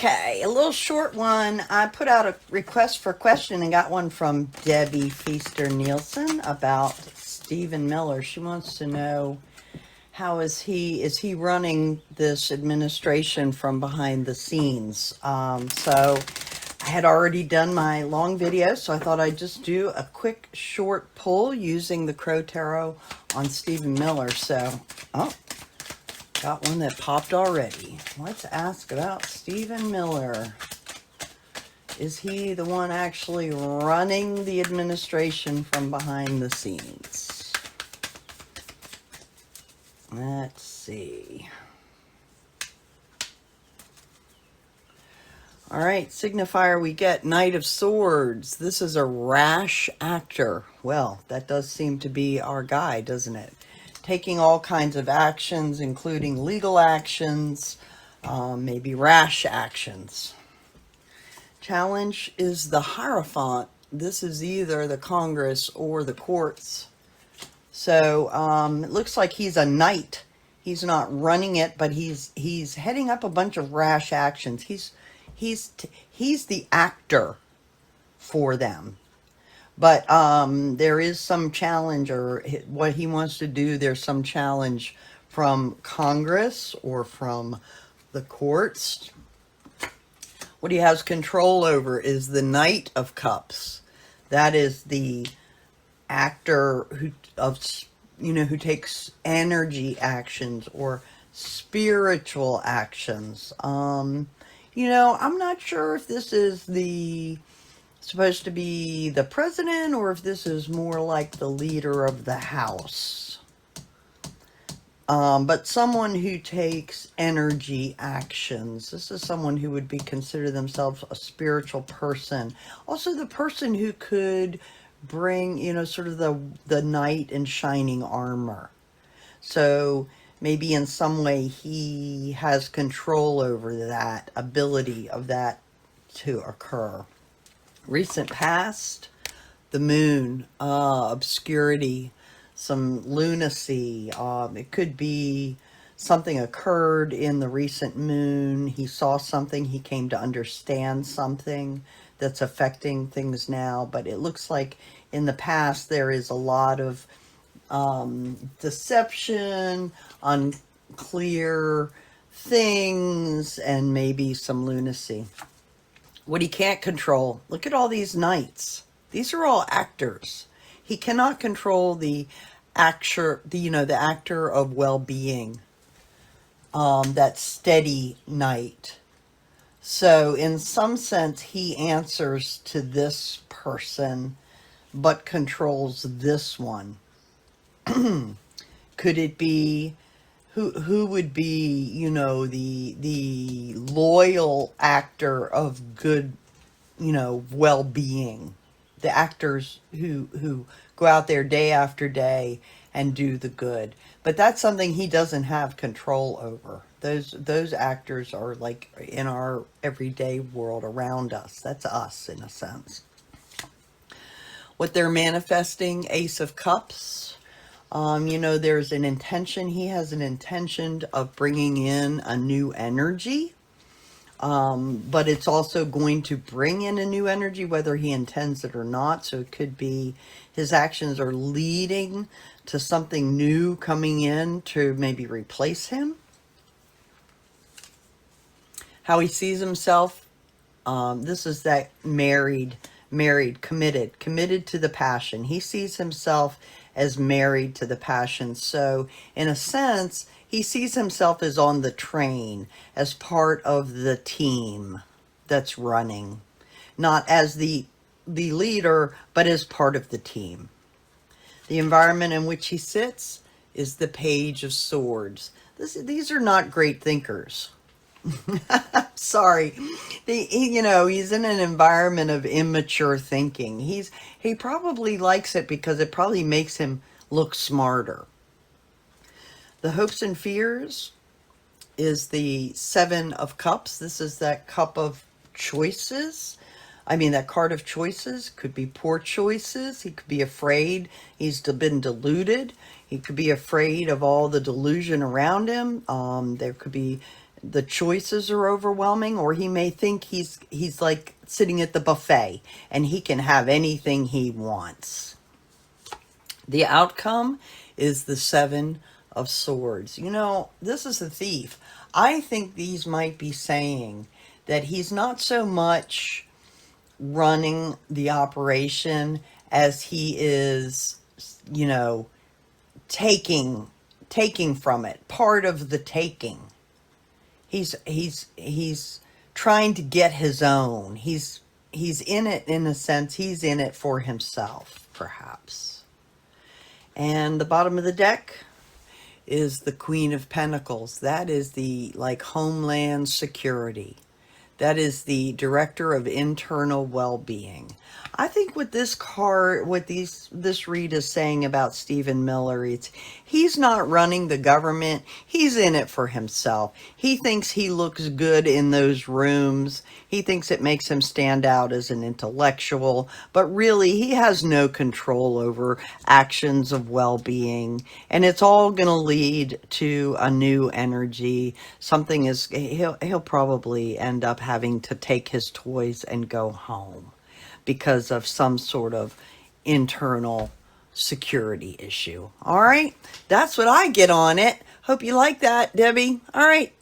Okay, a little short one. I put out a request for question and got one from Debbie Feaster Nielsen about Stephen Miller. She wants to know, how is he running this administration from behind the scenes? So I had already done my long video, so I thought I'd just do a quick short poll using the Crow Tarot on Stephen Miller. So, got one that popped already. Let's ask about Stephen Miller. Is he the one actually running the administration from behind the scenes? Let's see. All right, signifier, we get Knight of Swords. This is a rash actor. Well, that does seem to be our guy, doesn't it? Taking all kinds of actions, including legal actions, maybe rash actions. Challenge is the Hierophant. This is either the Congress or the courts. So it looks like he's a knight. He's not running it, but he's heading up a bunch of rash actions. He's the actor for them. But there is some challenge, or what he wants to do, there's some challenge from Congress or from the courts. What he has control over is the Knight of Cups. That is the actor who takes energy actions or spiritual actions. I'm not sure if this is supposed to be the president, or if this is more like the leader of the house. But someone who takes energy actions. This is someone who would consider themselves a spiritual person. Also the person who could bring, sort of the knight in shining armor. So maybe in some way he has control over that ability of that to occur. Recent past, the moon, obscurity, some lunacy. It could be something occurred in the recent moon. He saw something. He came to understand something that's affecting things now. But it looks like in the past there is a lot of deception, unclear things, and maybe some lunacy. What he can't control, look at all these knights. These are all actors. He cannot control the actor, the actor of well-being, that steady knight. So in some sense, he answers to this person, but controls this one. Could it be who would be, the loyal actor of good, well-being? The actors who go out there day after day and do the good. But that's something he doesn't have control over. Those actors are like in our everyday world around us. That's us in a sense. What they're manifesting, Ace of Cups. There's an intention. He has an intention of bringing in a new energy. But it's also going to bring in a new energy, whether he intends it or not. So it could be his actions are leading to something new coming in to maybe replace him. How he sees himself. This is that married, committed to the passion. He sees himself as married to the passion. So in a sense, he sees himself as on the train, as part of the team that's running. Not as the leader, but as part of the team. The environment in which he sits is the Page of Swords. These are not great thinkers. Sorry. He's in an environment of immature thinking. He probably likes it because it probably makes him look smarter. The hopes and fears is the Seven of Cups. This is that cup of choices. That card of choices. Could be poor choices. He could be afraid. He's been deluded. He could be afraid of all the delusion around him. There could be the choices are overwhelming, or he may think he's like sitting at the buffet and he can have anything he wants. The outcome is the Seven of Swords. You know, this is a thief. I think these might be saying that he's not so much running the operation as he is, you know, taking from it, part of the taking. He's trying to get his own. He's in it, in a sense. He's in it for himself, perhaps. And the bottom of the deck is the Queen of Pentacles. That is the, like, homeland security. That is the director of internal well-being. I think what this card, what this read is saying about Stephen Miller, he's not running the government. He's in it for himself. He thinks he looks good in those rooms. He thinks it makes him stand out as an intellectual, but really he has no control over actions of well-being. And it's all going to lead to a new energy. Something is, he'll probably end up having to take his toys and go home because of some sort of internal security issue. All right, that's what I get on it. Hope you like that, Debbie. All right.